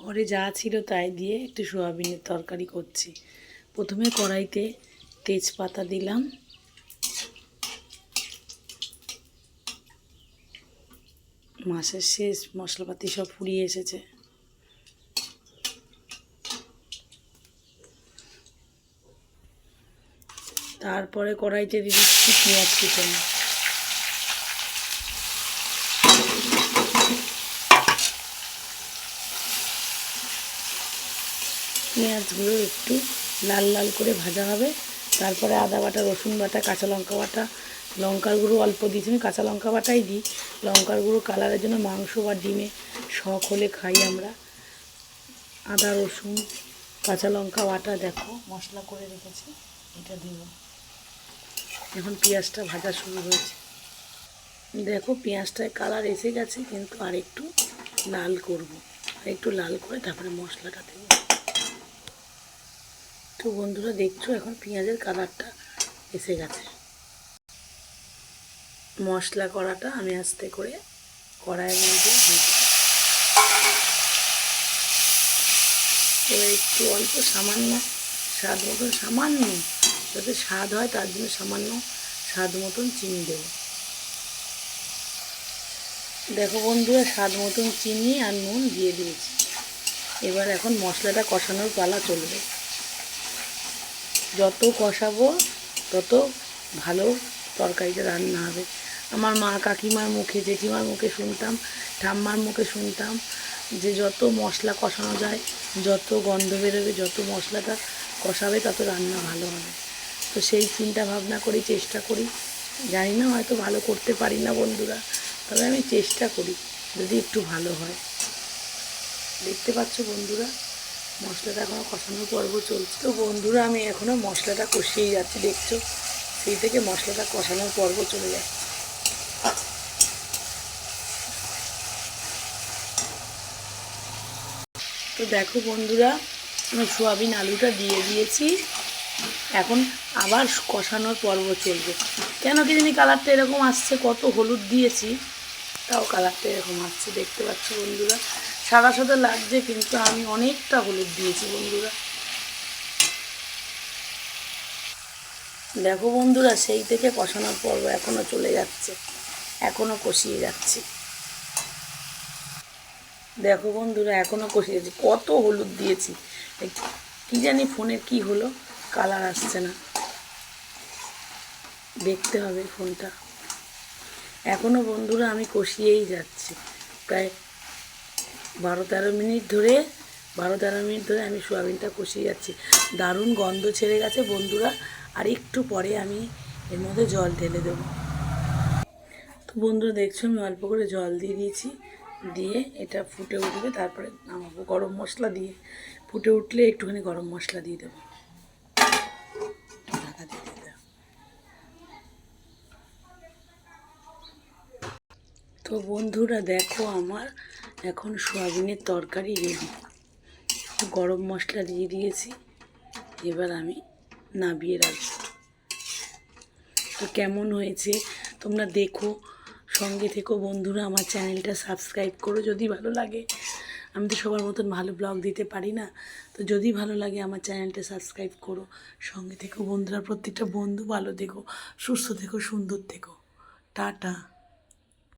ঘরে যা ছিল তাই দিয়ে একটু সোয়াবিনের তরকারি করছি। প্রথমে কড়াইতে তেজপাতা দিলাম, মাসের শেষ, মশলাপাতি সব ফুরিয়ে এসেছে। তারপরে কড়াইতে দিয়ে দিচ্ছি পেঁয়াজ কুচনো। পেঁয়াজগুলো একটু লাল লাল করে ভাজা হবে। তারপরে আদা বাটা, রসুন বাটা, কাঁচা লঙ্কা বাটা, লঙ্কার গুঁড়ো অল্প দিয়েছি, আমি কাঁচা লঙ্কা বাটাই দিই। লঙ্কার গুঁড়ো কালারের জন্য, মাংস বা ডিমে শখ হলে খাই আমরা। আদা, রসুন, কাঁচা লঙ্কা বাটা দেখো মশলা করে রেখেছি, এটা দিব। এখন পেঁয়াজটা ভাজা শুরু হয়েছে। দেখো পেঁয়াজটায় কালার এসে গেছে, কিন্তু আর একটু লাল করব, আর একটু লাল করে তারপরে মশলাটা দেব। তো বন্ধুরা দেখছো এখন পেঁয়াজের কালারটা এসে গেছে। মশলা করাটা আমি আস্তে করে কড়াইয়ের মধ্যে এবার একটু অল্প সামান্য স্বাদ মতন, সামান্য যাতে স্বাদ হয় তার জন্য সামান্য স্বাদ মতন চিনি দেব। দেখো বন্ধুরা স্বাদ মতন চিনি আর নুন দিয়ে দিয়েছি। এবার এখন মশলাটা কষানোর পালা চলবে। যত কষাবো তত ভালো তরকারিটা রান্না হবে। আমার মা কাকিমার মুখে, জেঠিমার মুখে শুনতাম, ঠাম্মার মুখে শুনতাম যে যত মশলা কষানো যায়, যত গন্ধ বেরোবে, যত মশলাটা কষাবে তত রান্না ভালো হবে। তো সেই চিন্তা ভাবনা করি, চেষ্টা করি। জানি না হয়তো ভালো করতে পারি না বন্ধুরা, তবে আমি চেষ্টা করি যদি একটু ভালো হয়। দেখতে পাচ্ছ বন্ধুরা মশলাটা এখনও কষানোর পর্ব চলছে। তো বন্ধুরা আমি এখনও মশলাটা কষিয়েই যাচ্ছি, দেখছো সেই থেকে মশলাটা কষানোর পর্ব চলে যাচ্ছে। তো দেখো বন্ধুরা আমি সোয়াবিন আলুটা দিয়ে দিয়েছি, এখন আবার কষানোর পর্ব চলবে। কেন কি জানি কালারটা এরকম আসছে, কত হলুদ দিয়েছি তাও কালারটা এরকম আসছে। দেখতে পাচ্ছ বন্ধুরা সাদা সাদা লাগছে, কিন্তু আমি অনেকটা হলুদ দিয়েছি বন্ধুরা। দেখো বন্ধুরা সেই থেকে কষানোর পর্ব এখনও চলে যাচ্ছে, এখনও কষিয়ে যাচ্ছি। দেখো বন্ধুরা এখনও কষিয়ে যাচ্ছি, কত হলুদ দিয়েছি। কি জানি ফোনের কি হলো, কালার আসছে না, দেখতে হবে ফোনটা। এখনও বন্ধুরা আমি কষিয়েই যাচ্ছি, প্রায় 12-13 মিনিট ধরে আমি সোয়াবিনটা কষিয়ে যাচ্ছি। দারুণ গন্ধ ছেড়ে গেছে বন্ধুরা। আর একটু পরে আমি এর মধ্যে জল ঢেলে দেবো। তো বন্ধুরা দেখছো আমি অল্প করে জল দিয়ে দিয়েছি, দিয়ে এটা ফুটে উঠবে, তারপরে নামাবো গরম মশলা দিয়ে। ফুটে উঠলে একটুখানি গরম মশলা দিয়ে দেবো, ঢাকা দিয়ে দেবো। তো বন্ধুরা দেখো আমার এখন সোয়াবিনের তরকারি রেডি। গরম মশলা দিয়ে দিয়েছি, এবার আমি নামিয়ে রাখবো। তো কেমন হয়েছে তোমরা দেখো, সঙ্গে থেকো বন্ধুরা। আমার চ্যানেলটা সাবস্ক্রাইব করো যদি ভালো লাগে। আমি তো সবার মতন ভালো ব্লগ দিতে পারি না, তো যদি ভালো লাগে আমার চ্যানেলটা সাবস্ক্রাইব করো, সঙ্গে থেকো বন্ধুরা। প্রত্যেকটা বন্ধু ভালো থেকো, সুস্থ থেকো, সুন্দর থেকো। টাটা।